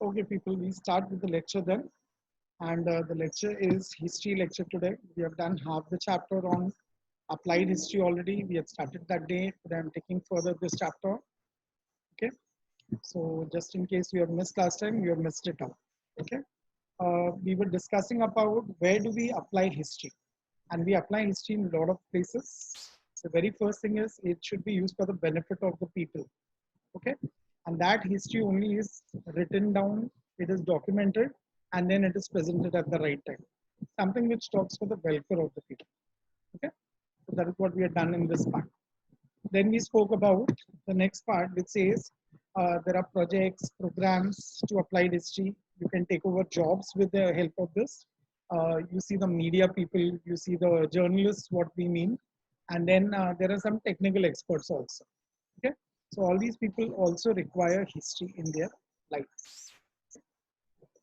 Okay, people, we start with the lecture then. And the lecture is history lecture today. We have done half the chapter on applied history already. We had started that day. Today I'm taking further this chapter. Okay. So just in case you have missed last time, you have missed it out. Okay. We were discussing about where do we apply history. And we apply history in a lot of places. The very first thing is it should be used for the benefit of the people. Okay, and that history only is written down, it is documented, and then it is presented at the right time, something which talks for the welfare of the people. Okay, so that is what we have done in this part. Then we spoke about the next part, which says there are projects, programs to applied history. You can take over jobs with the help of this. You see the media people, you see the journalists, what we mean, and then there are some technical experts also. Okay, so all these people also require history in their lives.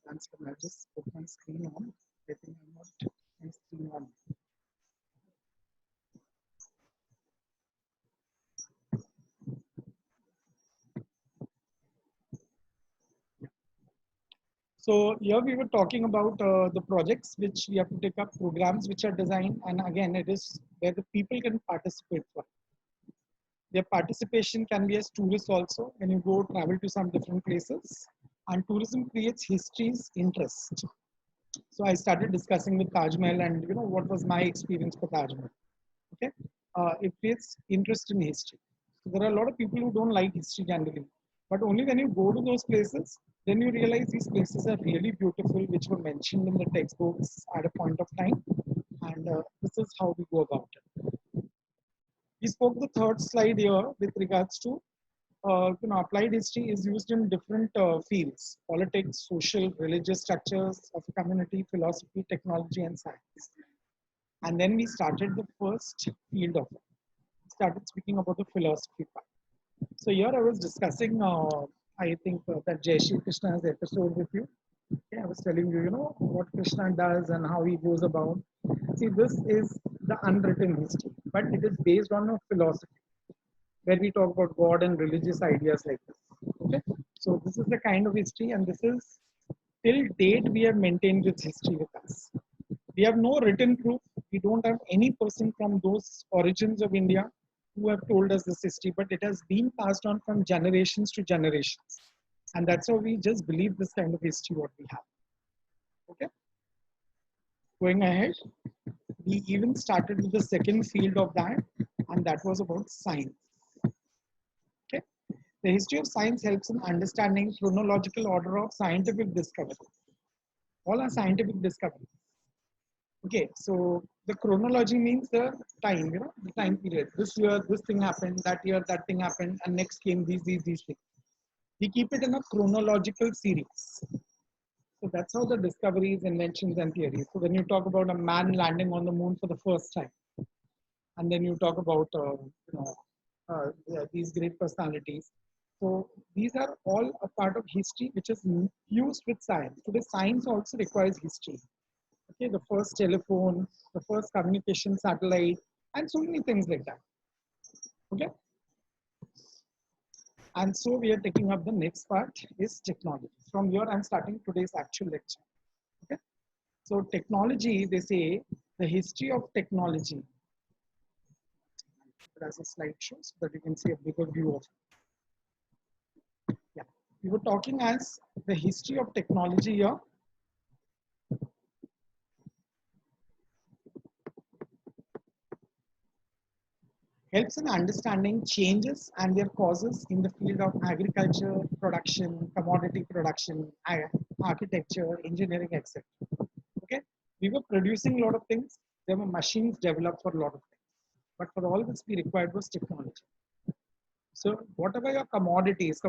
I'll just put my screen on. I think I'm not my screen on. So here we were talking about the projects which we have to take up, programs which are designed, and again it is where the people can participate for. Their participation can be as tourists also when you go travel to some different places, and tourism creates history's interest. So I started discussing with Taj Mahal and what was my experience for Taj Mahal. Okay, it creates interest in history. So there are a lot of people who don't like history generally, but only when you go to those places, then you realize these places are really beautiful, which were mentioned in the textbooks at a point of time, and this is how we go about it. We spoke the third slide here with regards to applied history is used in different fields: politics, social, religious structures of a community, philosophy, technology, and science. And then we started the first field of it. Started speaking about the philosophy part. So here I was discussing, I think that Jai Shri Krishna's episode with you. Okay, I was telling you, what Krishna does and how he goes about. See, this is the unwritten history, but it is based on a philosophy where we talk about God and religious ideas like this. Okay, so this is the kind of history, and this is till date we have maintained this history with us. We have no written proof. We don't have any person from those origins of India who have told us this history, but it has been passed on from generations to generations. And that's how we just believe this kind of history what we have. Okay. Going ahead, we even started with the second field of that, and that was about science. Okay. The history of science helps in understanding chronological order of scientific discovery. All are scientific discoveries. Okay, so the chronology means the time, the time period. This year, this thing happened, that year, that thing happened, and next came these things. We keep it in a chronological series. So that's how the discoveries, inventions, and theories. So when you talk about a man landing on the moon for the first time, and then you talk about, these great personalities. So these are all a part of history, which is fused with science. Today, science also requires history. Okay, the first telephone, the first communication satellite, and so many things like that. Okay, and so we are taking up the next part is technology. From here, I'm starting today's actual lecture. Okay, so technology, they say the history of technology. As a slide shows, so that you can see a bigger view of it. Yeah, we were talking as the history of technology here. Helps in understanding changes and their causes in the field of agriculture, production, commodity production, architecture, engineering, etc. Okay, we were producing a lot of things. There were machines developed for a lot of things, but for all this, we required was technology. So whatever your commodities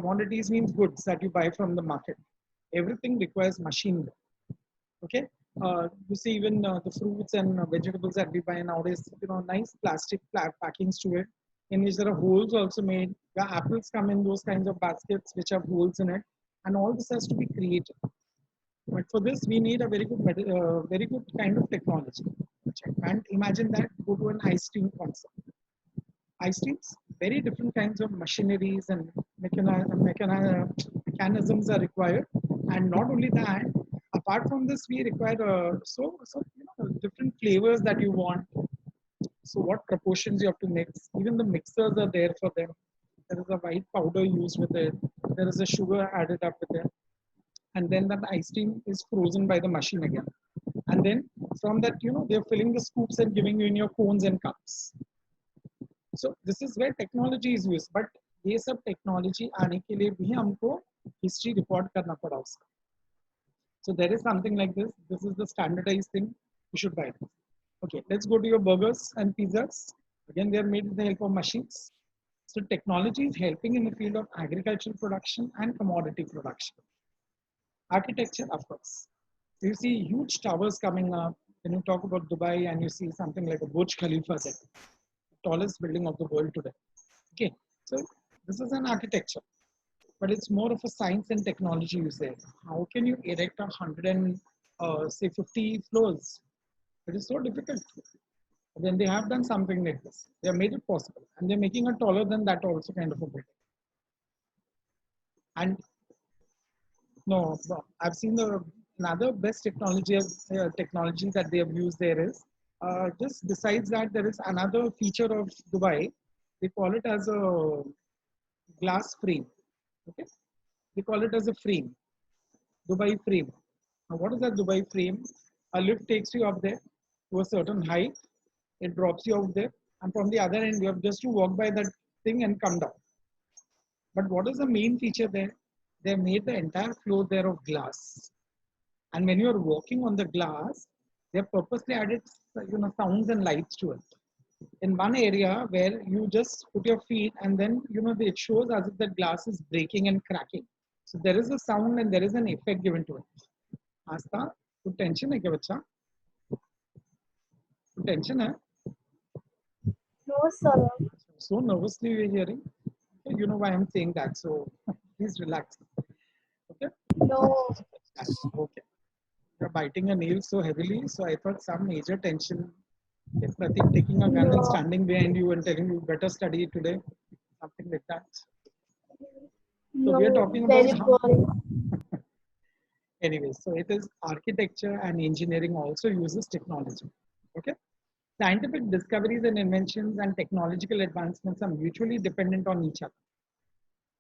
means goods that you buy from the market. Everything requires machinery. Okay, you see even the fruits and vegetables that we buy nowadays, nice plastic packings to it, in which there are holes also made. The apples come in those kinds of baskets which have holes in it, and all this has to be created. But for this, we need a very good kind of technology. And imagine that, go to an ice cream concept. Ice creams, very different kinds of machineries and mechanisms are required, And not only that, apart from this, we require different flavors that you want. So what proportions you have to mix. Even the mixers are there for them. There is a white powder used with it. There is a sugar added up with it. And then that ice cream is frozen by the machine again. And then from that, they're filling the scoops and giving you in your cones and cups. So this is where technology is used. But ये सब technology आने के लिए भी हमको history report करना पड़ा उसका. So there is something like this. This is the standardized thing. You should buy it. Okay, let's go to your burgers and pizzas. Again, they are made with the help of machines. So technology is helping in the field of agricultural production and commodity production. Architecture, of course. You see huge towers coming up. When you talk about Dubai and you see something like a Burj Khalifa there, the tallest building of the world today. Okay, so this is an architecture, but it's more of a science and technology you say. How can you erect 50 floors? It is so difficult. Then they have done something like this. They have made it possible, and they're making it taller than that also kind of a building. And no, I've seen another best technology that they have used there is just besides that there is another feature of Dubai. They call it as a glass frame. Okay, they call it as a frame, Dubai frame. Now, what is that Dubai frame? A lift takes you up there to a certain height. It drops you out there, and from the other end, you have just to walk by that thing and come down. But what is the main feature there? They made the entire floor there of glass. And when you are walking on the glass, they have purposely added sounds and lights to it. In one area where you just put your feet and then it shows as if the glass is breaking and cracking. So there is a sound and there is an effect given to it. Asta, to tension hai kya bacha? To tension hai? No, sir. So nervously you're hearing. You know why I'm saying that. So please relax. Okay. No. Okay. You're biting your nails so heavily, so I thought some major tension. If Pratik taking a gun and standing behind you and telling you better study today, something like that. So we are talking about how. Anyway, so it is architecture and engineering also uses technology. Okay. Scientific discoveries and inventions and technological advancements are mutually dependent on each other.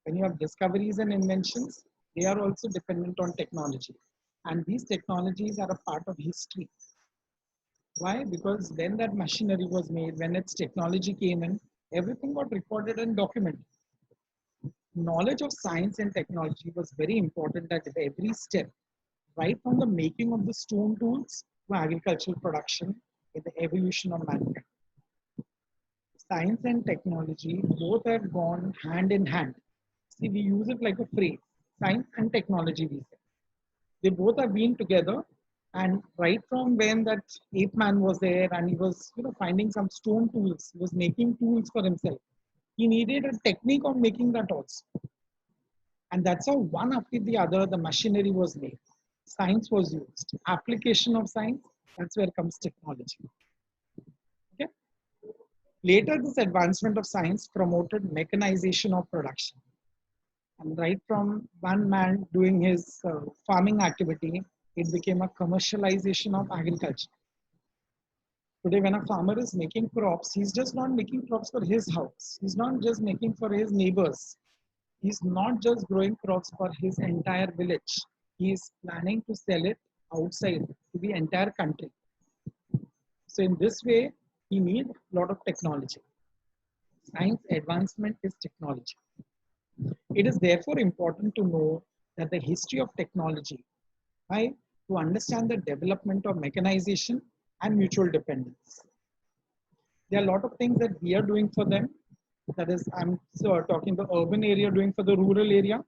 When you have discoveries and inventions, they are also dependent on technology. And these technologies are a part of history. Why? Because when that machinery was made, when its technology came in, everything got recorded and documented. Knowledge of science and technology was very important at every step, right from the making of the stone tools to agricultural production in the evolution of mankind. Science and technology both have gone hand in hand. See, we use it like a phrase, science and technology, we say. They both have been together, and right from when that ape man was there and he was finding some stone tools, he was making tools for himself. He needed a technique of making that also. And that's how one after the other the machinery was made. Science was used. Application of science, that's where comes technology. Okay. Later, this advancement of science promoted mechanization of production. And right from one man doing his farming activity, it became a commercialization of agriculture. Today, when a farmer is making crops, he's just not making crops for his house. He's not just making for his neighbors. He's not just growing crops for his entire village. He is planning to sell it outside to the entire country. So in this way, he needs a lot of technology. Science advancement is technology. It is therefore important to know that the history of technology, right, to understand the development of mechanization and mutual dependence. There are a lot of things that we are doing for them. That is, I'm talking the urban area doing for the rural area.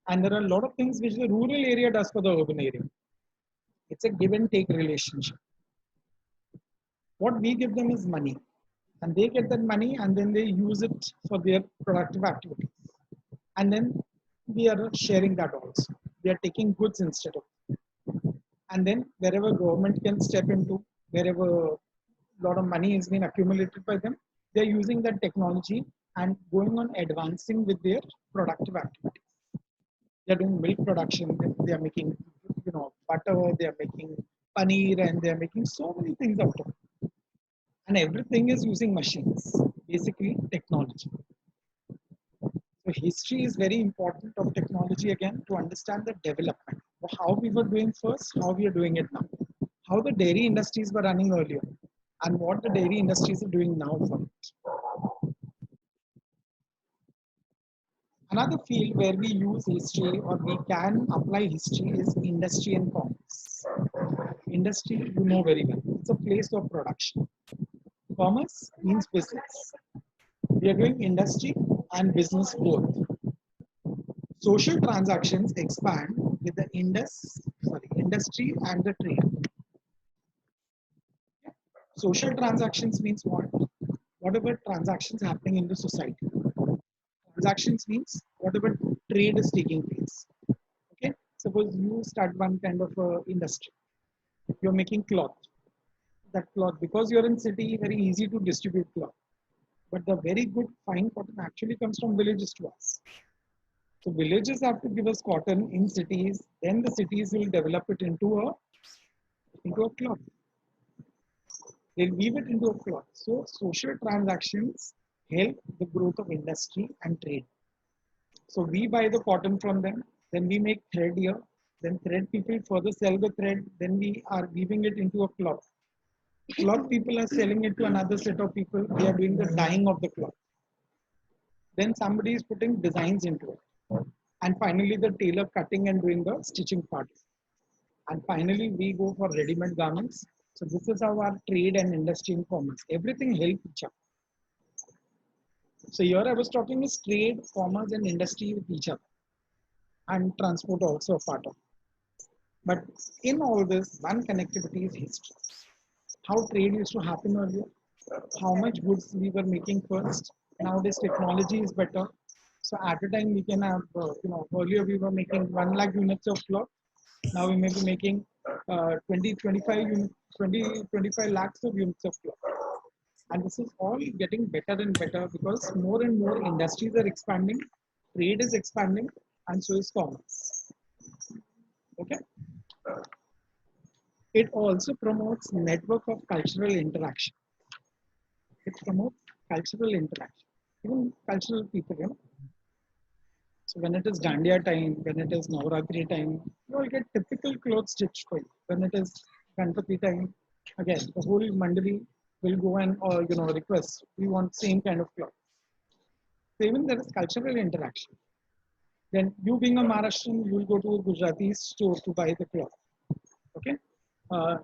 And there are a lot of things which the rural area does for the urban area. It's a give and take relationship. What we give them is money. And they get that money and then they use it for their productive activities. And then we are sharing that also. We are taking goods instead of. And then wherever government can step into, wherever a lot of money has been accumulated by them, they're using that technology and going on advancing with their productive activities. They're doing milk production. They are making, butter. They are making paneer, and they are making so many things out of it. And everything is using machines, basically technology. So history is very important of technology again to understand the development. How we were doing first, how we are doing it now. How the dairy industries were running earlier, and what the dairy industries are doing now for it. Another field where we use history or we can apply history is industry and commerce. Industry, you know very well, it's a place of production. Commerce means business. We are doing industry and business both. Social transactions expand with the industry and the trade. Social transactions means what? Whatever transactions happening in the society. Transactions means whatever trade is taking place. Okay, suppose you start one kind of industry. You're making cloth. That cloth, because you're in city, very easy to distribute cloth. But the very good fine cotton actually comes from villages to us. So villages have to give us cotton in cities. Then the cities will develop it into a cloth. They'll weave it into a cloth. So social transactions help the growth of industry and trade. So we buy the cotton from them, then we make thread here, then thread people further sell the thread, then we are weaving it into a cloth. Cloth people are selling it to another set of people. They are doing the dyeing of the cloth. Then somebody is putting designs into it. And finally, the tailor cutting and doing the stitching part. And finally, we go for ready-made garments. So this is how our trade and industry and commerce. Everything help each other. So here I was talking is trade, commerce, and industry with each other. And transport also a part of it. But in all this, one connectivity is history. How trade used to happen earlier, how much goods we were making first. Nowadays technology is better. So at a time we can have, earlier we were making 1 lakh units of cloth. Now we may be making 20, 25 lakhs of units of cloth. And this is all getting better and better because more and more industries are expanding, trade is expanding, and so is commerce. Okay. It also promotes network of cultural interaction. It promotes cultural interaction, even cultural people, So when it is Dandiya time, when it is Navratri time, you will get typical clothes stitched for you. When it is Ganpati time, again, the whole mandali will go and, request, we want same kind of cloth. So even there is cultural interaction. Then you being a Maharashtrian, you will go to a Gujarati store to buy the cloth. Okay. Uh,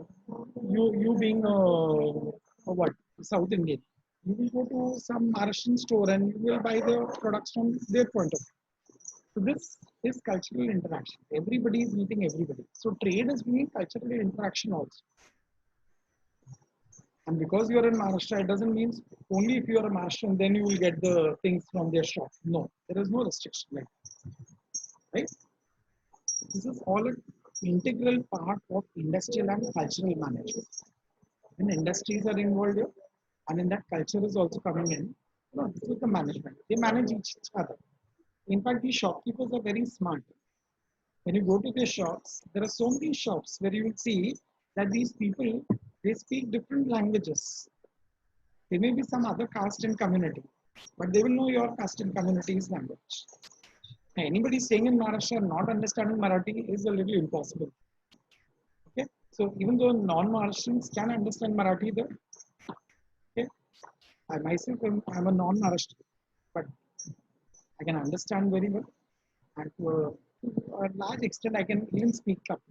you being a what South Indian, you will go to some Maharashtrian store and you will buy the products from their point of view. So this is cultural interaction. Everybody is meeting everybody. So trade is being cultural interaction also. And because you are in Maharashtra, it doesn't mean only if you are a Maharashtrian then you will get the things from their shop. No, there is no restriction like that, right? This is all an integral part of industrial and cultural management. When industries are involved here, and in that culture is also coming in, this is the management. They manage each other. In fact, these shopkeepers are very smart. When you go to their shops, there are so many shops where you will see that these people, they speak different languages. There may be some other caste and community, but they will know your caste and community's language. Anybody staying in Maharashtra not understanding Marathi is a little impossible. Okay, so even though non-Maharashtrians can understand Marathi, there, okay, I myself am a non-Maharashtrian, but I can understand very well, and to a large extent, I can even speak up.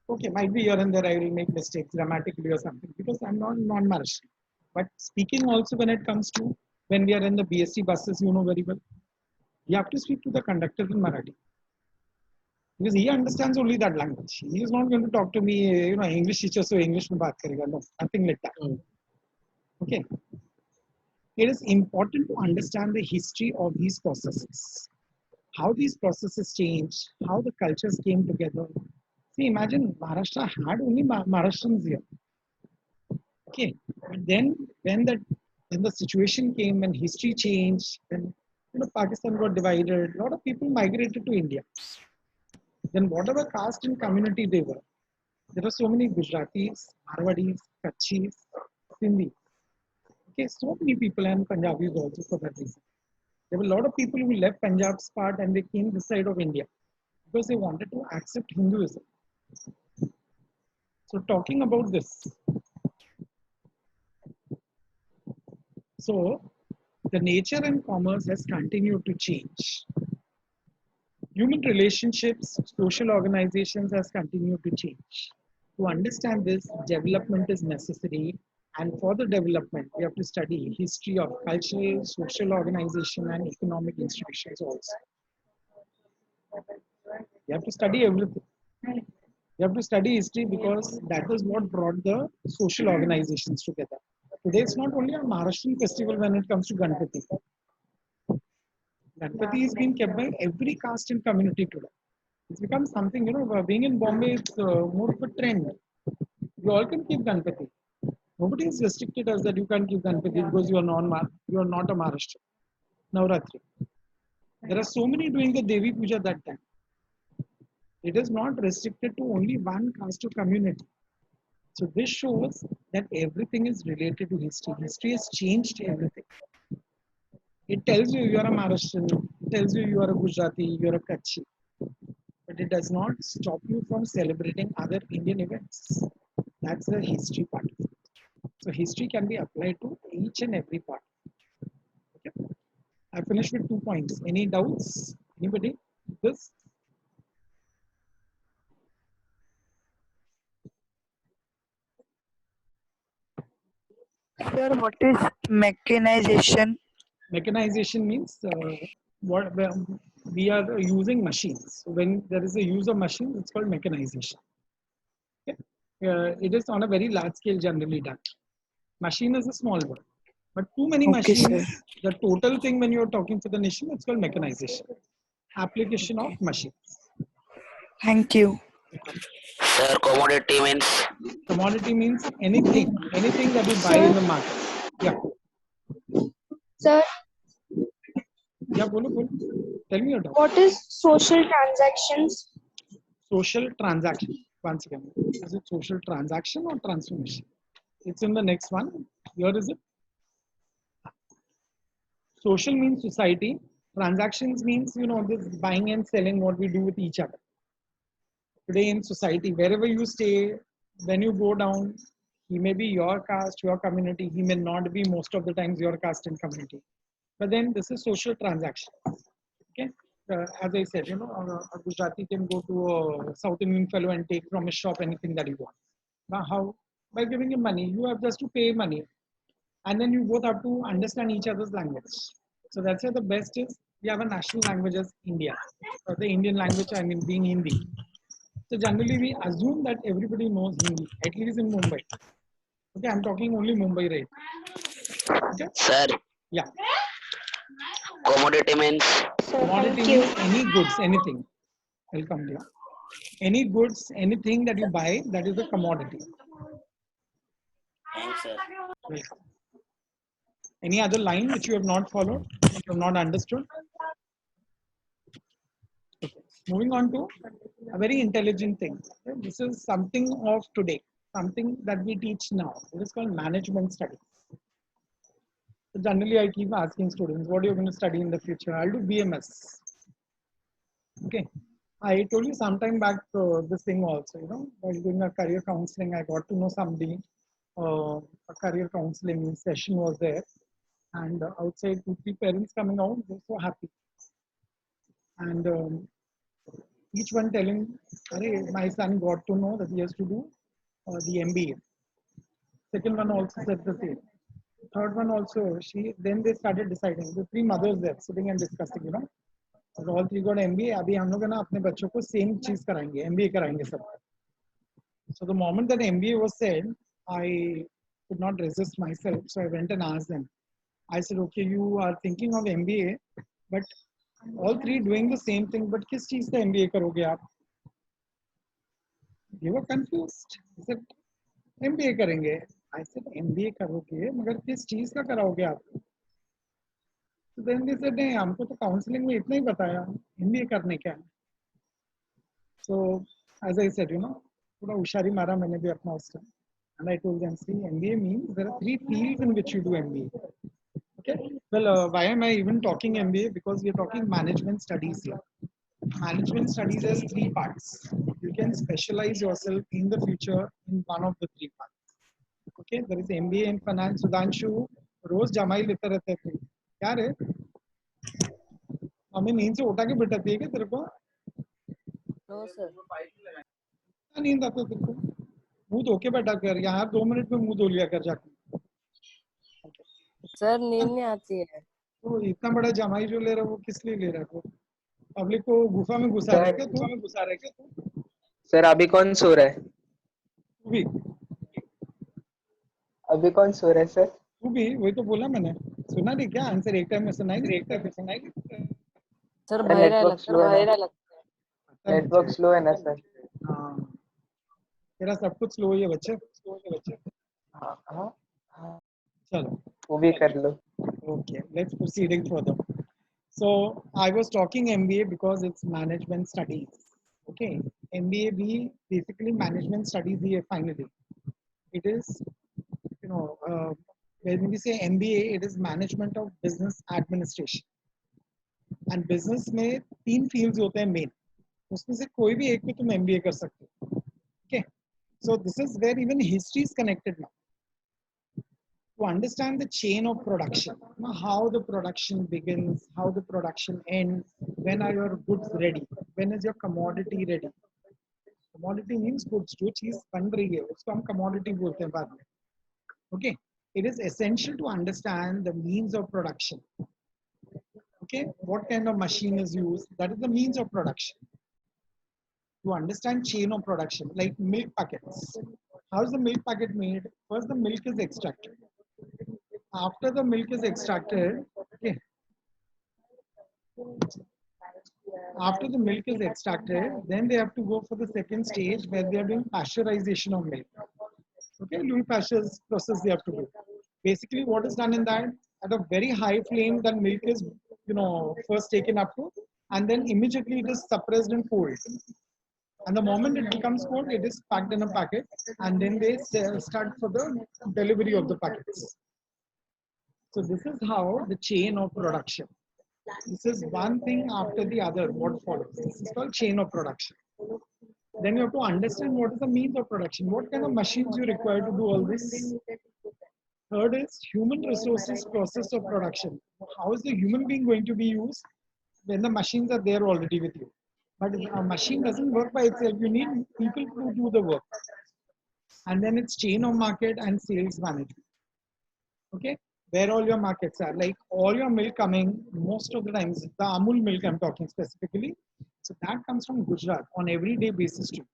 Okay, might be here and there I will make mistakes grammatically or something because I'm not non-Maharashtrian. But speaking also when it comes to when we are in the BSC buses, you know very well, you have to speak to the conductor in Marathi because he understands only that language. He is not going to talk to me, English teacher, so English mein baat karega. No, nothing like that. Okay. It is important to understand the history of these processes, how these processes change, how the cultures came together. See, imagine Maharashtra had only Maharashtrians here. Okay, but then when the situation came, when history changed, when Pakistan got divided. A lot of people migrated to India. Then whatever caste and community they were, there are so many Gujaratis, Marwadis, Kachis, Sindhi. Okay, so many people and Punjabis also for that reason. There were a lot of people who left Punjab's part and they came this side of India because they wanted to accept Hinduism. So talking about this, so the nature and commerce has continued to change. Human relationships, social organizations has continued to change. To understand this, development is necessary. And for the development, we have to study history of cultural, social organization, and economic institutions also. You have to study everything. You have to study history because that is what brought the social organizations together. Today, it's not only a Maharashtrian festival when it comes to Ganpati. Ganpati is being kept by every caste and community today. It's become something, being in Bombay, it's more of a trend. You all can keep Ganpati. Nobody is restricted as that you can't keep Ganpati because you are not a Maharashtrian. Navratri. There are so many doing the Devi Puja that time. It is not restricted to only one caste or community. So this shows that everything is related to history. History has changed everything. It tells you are a Maharashtrian, it tells you are a Gujarati, you are a Kutchi. But it does not stop you from celebrating other Indian events. That's the history part. So history can be applied to each and every part. Okay. I finished with 2 points. Any doubts? Anybody? This? Sir, what is mechanization? Mechanization means what we are using machines. So when there is a use of machines, it's called mechanization. Okay. It is on a very large scale generally done. Machine is a small word, but too many Okay, sir. machines. The total thing when you are talking to the nation, it's called mechanization. Application of Okay. machines. Thank you. Sir, commodity means Commodity means anything that you buy Sir, in the market. Yeah, sir, yeah, bolo. Tell me your doubt. what is social transactions? Social transaction. Once again, is it social transaction or transformation? It's in the next one. Here is it. Social means society. Transactions means this buying and selling what we do with each other. Today in society, wherever you stay, when you go down, he may be your caste, your community. He may not be most of the times your caste and community. But then this is social transaction. Okay. As I said, a Gujarati can go to a South Indian fellow and take from his shop anything that he wants. Now, how? By giving him money. You have just to pay money. And then you both have to understand each other's language. So that's why the best is we have a national language as India. Or the Indian language, I mean, being Hindi. So generally, we assume that everybody knows Hindi, at least in Mumbai. Okay, I'm talking only Mumbai, right? Okay. sir, Yeah. commodity means Sir, Commodity thank you. means any goods, anything. Welcome, dear. Any goods, anything that you buy, that is a commodity. thanks, sir. Welcome. Any other line which you have not followed, you have not understood? Okay. Moving on to a very intelligent thing. Okay. This is something of today, something that we teach now. It is called management studies. So generally, I keep asking students, what are you going to study in the future? I'll do BMS. Okay. I told you sometime back this thing also, while doing a career counseling, I got to know somebody, a career counseling session was there. And outside 2-3 parents coming out, they're so happy. And each one telling, my son got to know that he has to do the MBA. Second one also said the same. Third one also, then they started deciding. The 3 mothers there sitting and discussing, all 3 got MBA. अभी हम लोग ना अपने बच्चों को same चीज कराएंगे, MBA कराएंगे सब. So the moment that MBA was said, I could not resist myself. So I went and asked them. I said, okay, you are thinking of MBA, but all 3 doing the same thing, but किस चीज का MBA करोगे आप? They were confused. He said, MBA करेंगे. I said, MBA करोगे, मगर किस चीज का कराओगे आप? So then they said, नहीं हमको तो काउंसलिंग में इतना ही बताया, MBA करने क्या है. So as I said, थोड़ा होशियारी मारा मैंने भी अपना उस time. And I told them, see, MBA means there are 3 fields in which you do MBA. Okay. Well, why am I even talking MBA? Because we are talking management studies here. Management studies has 3 parts. You can specialize yourself in the future in one of the 3 parts. Okay. There is MBA in finance. Sudhanshu, रोज जमाई लेते रहते थे. क्या रे? हमें नींद से उठा के बिठाती है क्या तेरे को? No sir. क्या नींद आता है तेरे को? मुंह धो के बैठा कर, यहाँ 2 मिनट में मुंह धो लिया कर जाके. सर नींद नहीं आती है। तो इतना बड़ा जमाई जो ले रहा है वो किस लिए ले रहा है? वो पब्लिक को गुफा में घुसा रहा है क्या? गुफा में घुसा रहा है क्या तू? सर अभी कौन सो रहा है? तू भी अभी कौन सो रहा है सर? तू भी वही तो बोला मैंने. सुना नहीं क्या? आंसर एक टाइम में सुनाएगी, एक टाइम में सुनाएगी. सर बहेरा लगता है। नेटवर्क स्लो है ना सर? हाँ, तेरा सब कुछ स्लो ही है बच्चे. हाँ हाँ, चलो, वो भी कर लो। okay, let's proceeding further. So I was talking MBA because it's management studies. Okay, MBA भी basically management studies ही है finally. It is, when we say MBA, it is management of business administration. And business में 3 fields होते हैं main. उसमें से कोई भी एक में तुम MBA कर सकते हो. Okay, so this is where even history is connected now. To understand the chain of production, how the production begins, how the production ends, when are your goods ready, when is your commodity ready. Commodity means goods, जो चीज बन रही है उसको हम commodity बोलते हैं बाद में. Okay, it is essential to understand the means of production. Okay, what kind of machine is used, that is the means of production. To understand chain of production, like milk packets. How is the milk packet made? First the milk is extracted. After the milk is extracted, okay. After the milk is extracted, then they have to go for the second stage where they are doing pasteurization of milk. Okay, Louis Pasteur's process they have to do. Basically, what is done in that? At a very high flame, that milk is, first taken up to, and then immediately it is suppressed and cooled. And the moment it becomes cold, it is packed in a packet, and then they start for the delivery of the packets. So this is how the chain of production. This is one thing after the other, what follows. This is called chain of production. Then you have to understand what is the means of production, what kind of machines you require to do all this. Third is human resources process of production. How is the human being going to be used when the machines are there already with you? But a machine doesn't work by itself. You need people to do the work. And then it's chain of market and sales management. Okay, where all your markets are, like all your milk coming, most of the times, the Amul milk I'm talking specifically. So that comes from Gujarat on everyday basis too.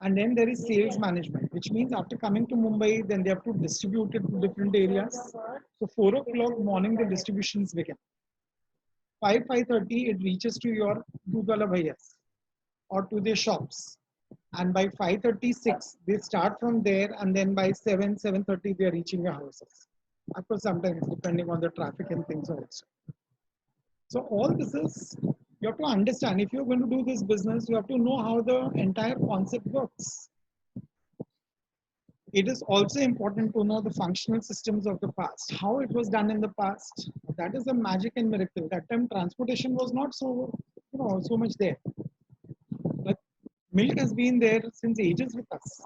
And then there is sales management, which means after coming to Mumbai, then they have to distribute it to different areas. So 4 o'clock morning, the distributions begin. 5:30, it reaches to your Dudwala Bhaiyas or to their shops. And by 5:36, they start from there, and then by 7:30, they are reaching your houses. Of course, sometimes depending on the traffic and things also. So all this is, you have to understand, if you're going to do this business, you have to know how the entire concept works. It is also important to know the functional systems of the past, how it was done in the past. That is the magic and miracle. That time transportation was not so, so much there. But milk has been there since ages with us.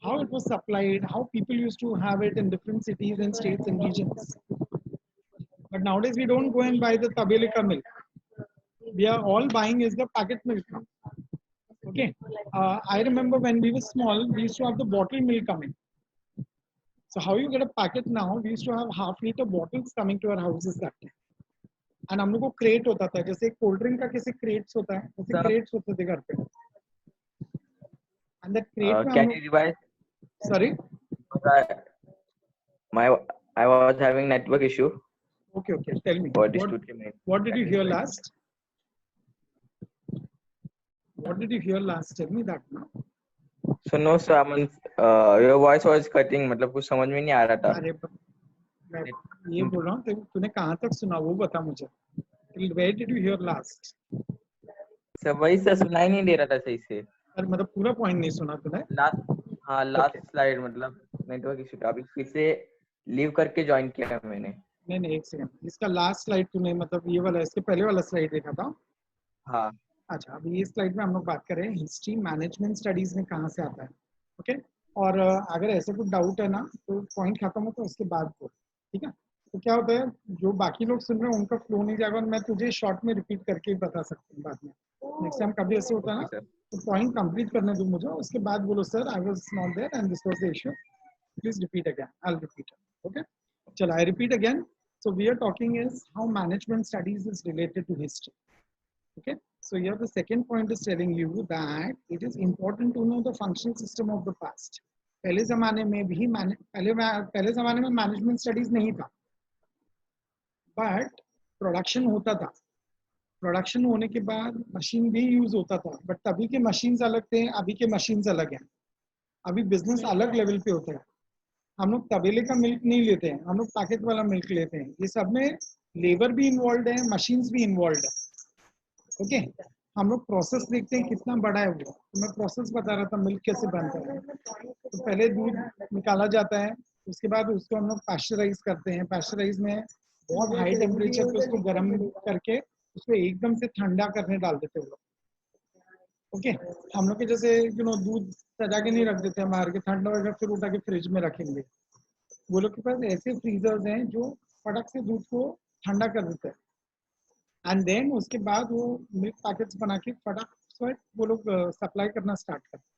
How it was supplied, how people used to have it in different cities and states and regions. But nowadays we don't go and buy the Tabelika milk. We are all buying is the packet milk now. Okay. I remember when we were small, we used to have the bottle milk coming. So how you get a packet now? We used to have half-liter bottles coming to our houses that time. And हम लोग को crate होता था, जैसे cold drink का कैसे crates होता है, वैसे crates होते थे घर पे. And that crate Can you revise? Sorry. I was having network issue. Okay. Tell me. What did you hear last? What did you hear last? Tell me that now. So no, sir. Your voice was cutting. मतलब कुछ समझ में नहीं आ रहा था. अरे, मैं ये बोल रहा हूँ तूने कहाँ तक सुना वो बता मुझे. Where did you hear last? Sir वही सर सुनाई नहीं दे रहा था सही से. और मतलब पूरा पॉइंट नहीं सुना तूने. हाँ लास्ट स्लाइड मतलब नेटवर्क इशू था. अभी फिर से लीव करके ज्वाइन किया मैंने. नहीं एक सेकंड. इसका लास्ट स्लाइड तूने मतलब ये वाला इसके पहले वाला स्लाइड देखा था. हाँ अच्छा अभी ये स्लाइड में हम लोग बात कर रहे हैं हिस्ट्री मैनेजमेंट स्टडीज में कहाँ से आता है. ओके और अगर ऐसे कुछ डाउट है ना तो पॉइंट खत्म हो तो उसके बाद बोल. ठीक है. तो क्या होता है जो बाकी लोग सुन रहे हैं उनका फ्लो नहीं जाएगा और मैं तुझे शॉर्ट में रिपीट करके ही बता सकता हूँ बाद में. नेक्स्ट टाइम कभी ऐसे होता है ना सर. तो पॉइंट कंप्लीट करने दो मुझे उसके बाद बोलो sir I was not there and this was the issue. Please repeat again. I'll repeat it. Okay. Chalo, I repeat again. So we are talking is how management studies is related to history. Okay. So here the second point is telling you that it is important to know the functional system of the past. पहले ज़माने में भी पहले ज़माने में management studies नहीं था but production होता था. प्रोडक्शन होने के बाद मशीन भी यूज होता था बट तभी के मशीन्स अलग थे अभी के मशीन्स अलग हैं. अभी बिजनेस अलग लेवल पे होता है. हम लोग तबेले का मिल्क नहीं लेते हैं हम लोग पैकेट वाला मिल्क लेते हैं. ये सब में लेबर भी इन्वॉल्व है मशीन्स भी इन्वॉल्व है. ओके हम लोग प्रोसेस देखते हैं कितना बड़ा है वो. तो मैं प्रोसेस बता रहा था मिल्क कैसे बनता है. तो पहले दूध निकाला जाता है उसके बाद उसको हम लोग पैस्चराइज करते हैं. पैस्चराइज में बहुत हाई टेम्परेचर पे उसको गर्म करके उसको एकदम से ठंडा करने डाल देते हैं. ओके हम लोग के जैसे दूध सजा के नहीं रख देते हैं मार के ठंडा होगा फिर उठा के फ्रिज में रखेंगे. वो लोग के पास ऐसे फ्रीजर्स हैं जो फटक से दूध को ठंडा कर देते हैं एंड देन उसके बाद वो मिल्क पैकेट्स बना के फटक से वो लोग सप्लाई करना स्टार्ट करते हैं.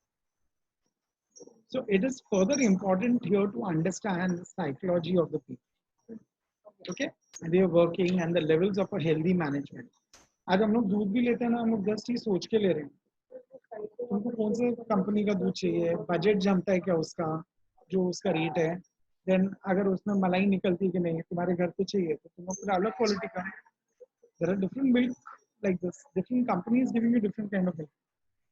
So it is further important here to understand the psychology of the people. Okay they are working and the levels of a healthy management. आज हम लोग दूध भी लेते हैं ना हम लोग जस्ट ये सोच के ले रहे हैं तुमको कौन से कंपनी का दूध चाहिए बजट जमता है क्या उसका जो उसका रेट है. देन अगर उसमें मलाई निकलती है कि नहीं तुम्हारे घर पे चाहिए तो तुमको फिर अलग क्वालिटी का. There are different milk like this different companies giving you different kind of milk.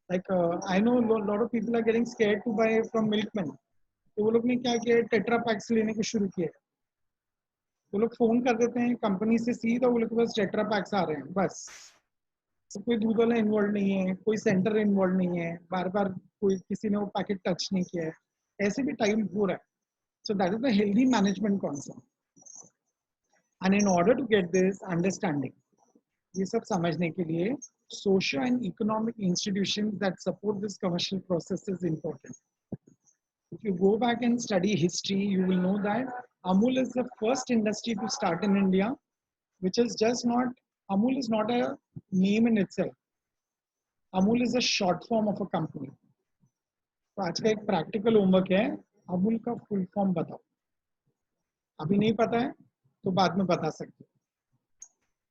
Like I know lot of people are getting scared to buy from milkman. तो वो लोग ने क्या किया टेट्रा पैक्स लेने को शुरू किया. वो लोग फोन कर देते हैं कंपनी से सीधा वो लोग के पास टेट्रा पैक्स आ रहे हैं बस. तो कोई दूध वाला इन्वॉल्व नहीं है कोई सेंटर इन्वॉल्व नहीं है बार बार कोई किसी ने वो पैकेट टच नहीं किया है. ऐसे भी टाइम हो रहा है. So that is the healthy management concept. And in order to get this understanding ये सब समझने के लिए social and economic institutions that support this commercial process is important. If you go back and study history, you will know that Amul is the first industry to start in India, which is just not, Amul is not a name in itself. Amul is a short form of a company. तो आज का एक practical homework है अमूल का full form बताओ. अभी नहीं पता है तो बाद में बता सकते हो.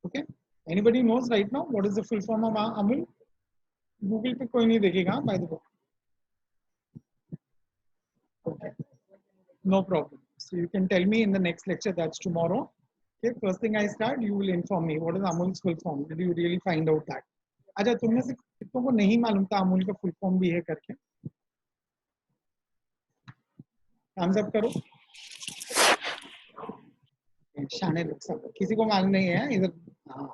Okay anybody knows right now what is the full form of Amul. Google पे कोई नहीं देखेगा by the way. Okay, no problem. So you can tell me in the next lecture, that's tomorrow. Okay, first thing I start, you will inform me what is Amul's full form. Did you really find out that? अच्छा तुम में से कितनों को नहीं मालूम था अमूल का फुल फॉर्म भी है करके. thumbs up करो. शाने लोग सब किसी को मालूम नहीं है इधर. हाँ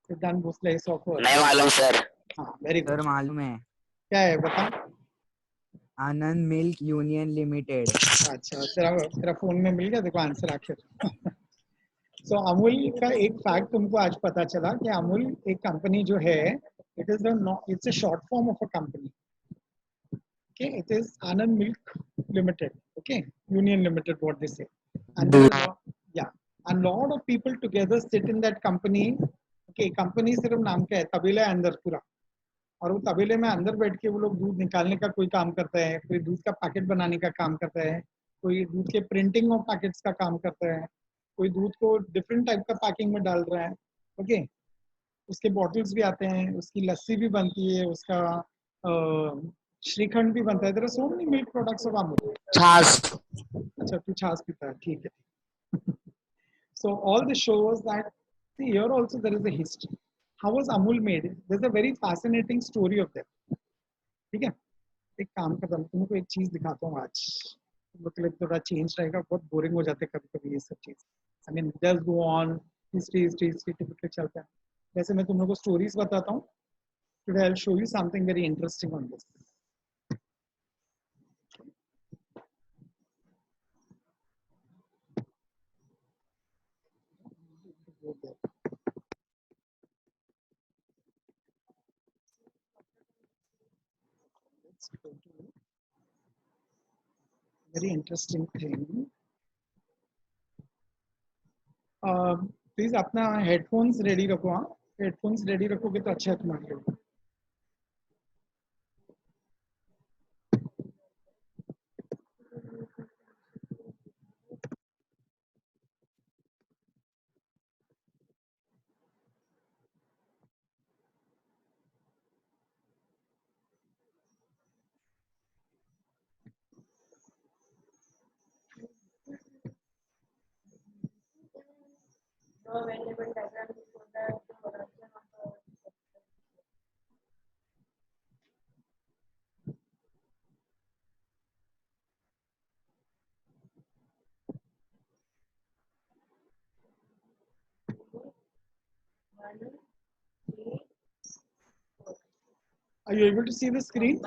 सिद्धांत भोसले सॉफ्टवेयर नहीं मालूम सर. हाँ वेरी सर गुड. मालूम है क्या है बता. आनंद मिल्क यूनियन लिमिटेड. अच्छा तेरा फोन में मिल गया देखो आंसर आखिर. सो अमूल का एक फैक्ट तुमको आज पता चला कि अमूल एक कंपनी जो है it's a short form of a company. Okay it is Anand milk limited. Okay union limited what they से. एंड या and lot of people together sit in that company. Okay company सिर्फ नाम का है तबेला है अंदर पूरा. और वो तबेले में अंदर बैठ के वो लोग दूध निकालने का कोई काम करता है कोई दूध का पैकेट बनाने का काम करता है कोई दूध के प्रिंटिंग ऑफ पैकेट्स का काम करता है कोई दूध को डिफरेंट टाइप का पैकिंग में डाल रहा है. ओके उसके बॉटल्स भी आते हैं उसकी लस्सी भी बनती है उसका श्रीखंड भी बनता है. There are so many milk products of Amul. छाछ. अच्छा तू छाछ पीता है ठीक है. So all this shows that here also there is a history. How was Amul made? There's a very fascinating story of that. ठीक है एक काम करता हूँ तुमको एक चीज दिखाता हूँ आज. तुम लोग के लिए थोड़ा चेंज रहेगा, बहुत बोरिंग हो जाते हैं कभी कभी ये सब चीज। I mean just go on history typical चलता है। वैसे मैं तुम लोग को स्टोरीज बताता हूँ। Today I will show you something very interesting on this. Very interesting thing. Please अपना हेडफोन्स रेडी रखो। हाँ, हेडफोन्स रेडी रखोगे तो अच्छा है तुम्हारे लिए। Are you able to see the screen?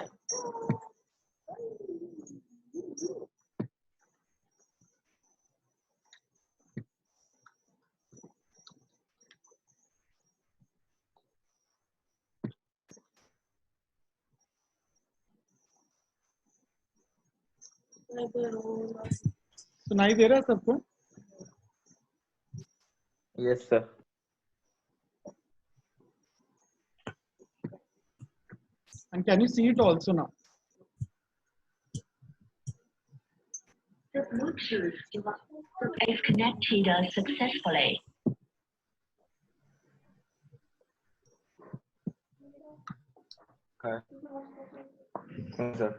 सुनाई दे रहा है सबको? Yes, sir. And can you see it also now? The Bluetooth device is connected successfully. Okay. Sir.